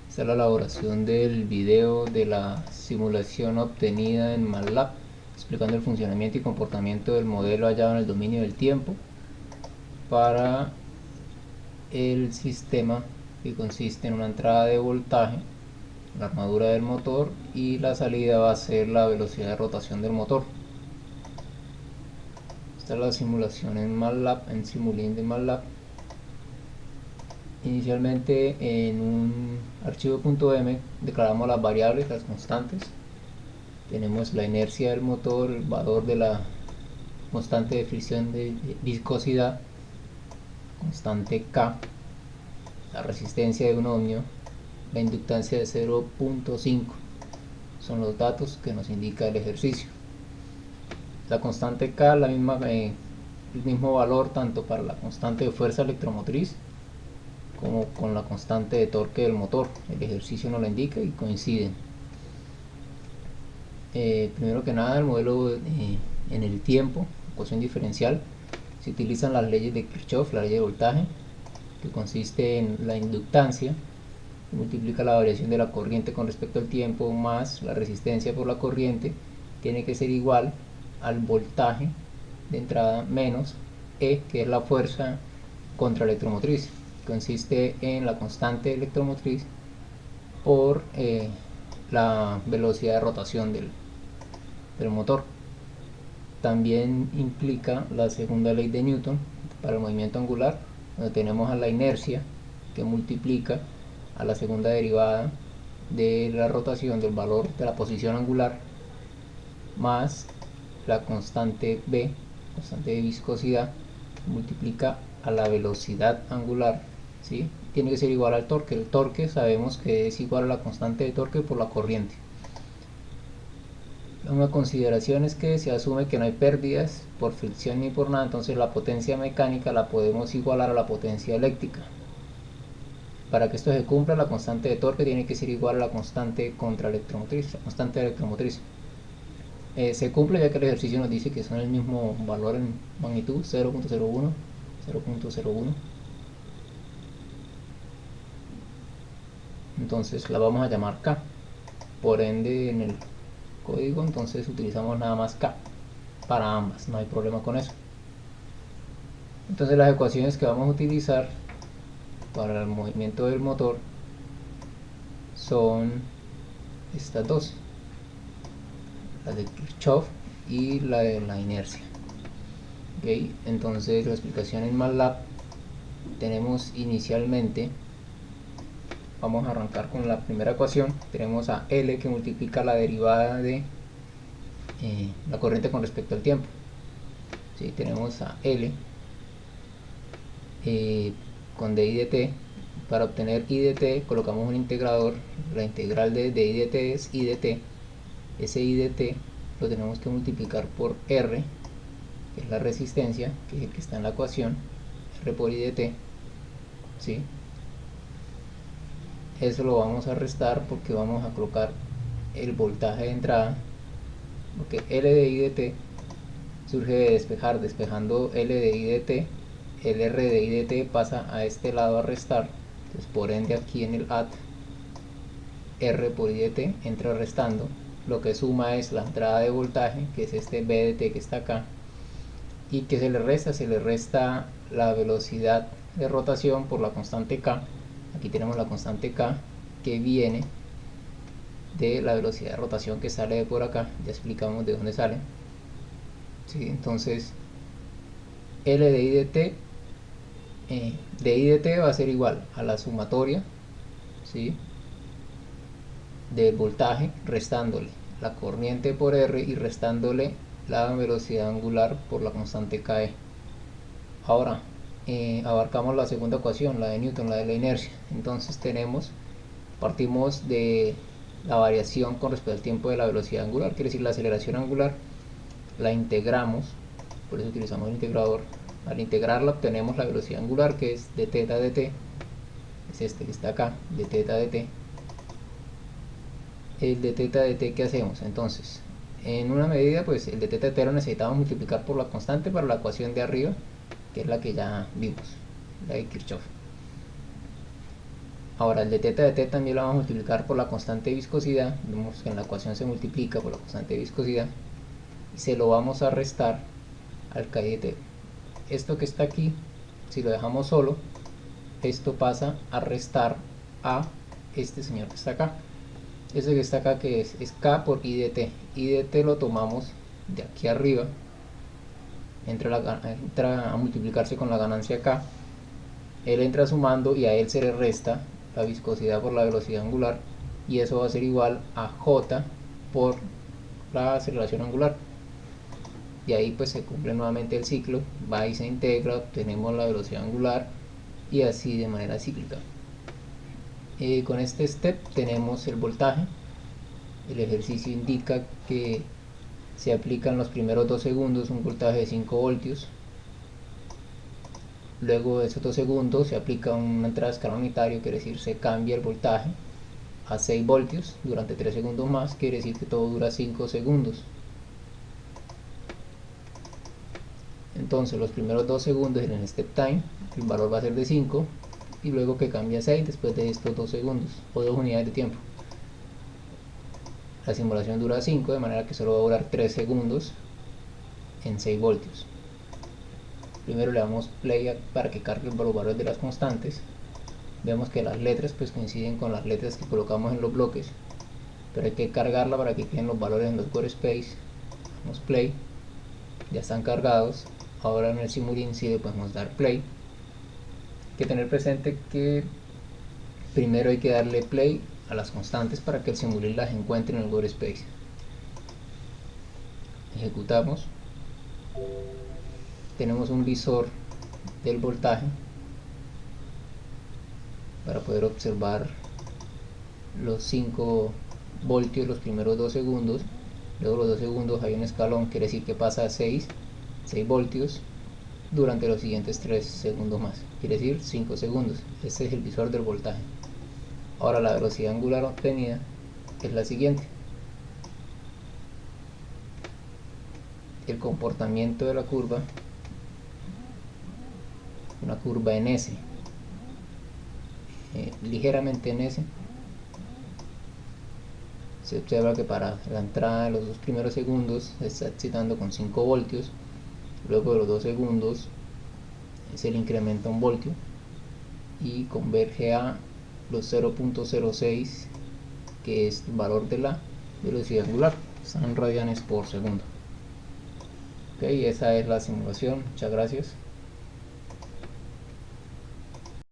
Esta es la elaboración del video de la simulación obtenida en MATLAB, explicando el funcionamiento y comportamiento del modelo hallado en el dominio del tiempo para el sistema, que consiste en una entrada de voltaje, la armadura del motor, y la salida va a ser la velocidad de rotación del motor. Esta es la simulación en MATLAB, en Simulink de MATLAB. Inicialmente en un archivo .m declaramos las variables, las constantes. Tenemos la inercia del motor, el valor de la constante de fricción de viscosidad, constante K, la resistencia de un ohmio, la inductancia de 0.5. Son los datos que nos indica el ejercicio. La constante K, el mismo valor tanto para la constante de fuerza electromotriz como con la constante de torque del motor. El ejercicio nos lo indica y coinciden. Primero que nada, el modelo en el tiempo, ecuación diferencial, se utilizan las leyes de Kirchhoff, la ley de voltaje, que consiste en la inductancia, que multiplica la variación de la corriente con respecto al tiempo, más la resistencia por la corriente, tiene que ser igual al voltaje de entrada menos E, que es la fuerza contra electromotriz. Consiste en la constante electromotriz por la velocidad de rotación del motor. También implica la segunda ley de Newton para el movimiento angular, donde tenemos a la inercia que multiplica a la segunda derivada de la rotación del valor de la posición angular más la constante B, constante de viscosidad, multiplica a la velocidad angular, ¿sí? Tiene que ser igual al torque. El torque sabemos que es igual a la constante de torque por la corriente. Una consideración es que se asume que no hay pérdidas por fricción ni por nada, entonces la potencia mecánica la podemos igualar a la potencia eléctrica. Para que esto se cumpla, la constante de torque tiene que ser igual a la constante contra electromotriz, la constante electromotriz. Se cumple ya que el ejercicio nos dice que son el mismo valor en magnitud, 0.01, 0.01. Entonces la vamos a llamar K. Por ende, en el código entonces utilizamos nada más K para ambas, no hay problema con eso. Entonces las ecuaciones que vamos a utilizar para el movimiento del motor son estas dos, la de Kirchhoff y la de la inercia. ¿Okay? Entonces la explicación en MATLAB tenemos inicialmente, vamos a arrancar con la primera ecuación. Tenemos a L que multiplica la derivada de la corriente con respecto al tiempo. ¿Sí? Tenemos a L con d y dt. Para obtener i dt colocamos un integrador. La integral de i dt es i dt. Ese i dt lo tenemos que multiplicar por R, que es la resistencia, que es el que está en la ecuación, R por i dt, ¿sí? Eso lo vamos a restar porque vamos a colocar el voltaje de entrada, porque L de i dt surge de despejar. Despejando L de i dt, el R de i dt pasa a este lado a restar. Entonces por ende aquí en el add, R por i dt entra restando. Lo que suma es la entrada de voltaje, que es este B dt que está acá. ¿Y que se le resta? Se le resta la velocidad de rotación por la constante K. Aquí tenemos la constante K que viene de la velocidad de rotación que sale de por acá. Ya explicamos de dónde sale. ¿Sí? Entonces L de i dt, de i dt va a ser igual a la sumatoria, ¿sí?, del voltaje, restándole la corriente por R y restándole la velocidad angular por la constante KE. Ahora abarcamos la segunda ecuación, la de Newton, la de la inercia. Entonces partimos de la variación con respecto al tiempo de la velocidad angular, quiere decir la aceleración angular, la integramos, por eso utilizamos el integrador. Al integrarla obtenemos la velocidad angular, que es de θ dt, es este que está acá, de θ dt. El de θ dt, ¿qué hacemos? Entonces, en una medida, pues el de θ dt lo necesitamos multiplicar por la constante para la ecuación de arriba, que es la que ya vimos, la de Kirchhoff. Ahora el de teta de t también lo vamos a multiplicar por la constante de viscosidad. Vemos que en la ecuación se multiplica por la constante de viscosidad y se lo vamos a restar al k de t. Esto que está aquí, si lo dejamos solo, esto pasa a restar a este señor que está acá. Ese que está acá, que es k por i de t. I de t lo tomamos de aquí arriba, entra a multiplicarse con la ganancia k. Él entra sumando y a él se le resta la viscosidad por la velocidad angular, y eso va a ser igual a j por la aceleración angular. Y ahí pues se cumple nuevamente el ciclo, va y se integra, obtenemos la velocidad angular, y así de manera cíclica. Con este step tenemos el voltaje. El ejercicio indica que se aplica en los primeros 2 segundos un voltaje de 5 voltios. Luego de esos 2 segundos se aplica una entrada de escalón unitario, quiere decir se cambia el voltaje a 6 voltios durante 3 segundos más, quiere decir que todo dura 5 segundos. Entonces los primeros 2 segundos en el step time el valor va a ser de 5, y luego que cambia a 6 después de estos 2 segundos o 2 unidades de tiempo. La simulación dura 5, de manera que solo va a durar 3 segundos en 6 voltios. Primero le damos play para que cargue los valores de las constantes. Vemos que las letras pues coinciden con las letras que colocamos en los bloques, pero hay que cargarla para que queden los valores en los workspace. Damos play, ya están cargados. Ahora en el Simulink sí le podemos dar play. Hay que tener presente que primero hay que darle play a las constantes para que el Simulink las encuentre en el workspace. Ejecutamos. Tenemos un visor del voltaje para poder observar los 5 voltios los primeros 2 segundos. Luego los 2 segundos hay un escalón, quiere decir que pasa a 6 voltios durante los siguientes 3 segundos más, quiere decir 5 segundos. Este es el visor del voltaje. Ahora la velocidad angular obtenida es la siguiente. El comportamiento de la curva, una curva en S, ligeramente en S. Se observa que para la entrada de los 2 primeros segundos se está excitando con 5 voltios, luego de los 2 segundos se le incrementa 1 voltio y converge a los 0.06, que es el valor de la velocidad angular, están en radianes por segundo. Ok, esa es la simulación, muchas gracias.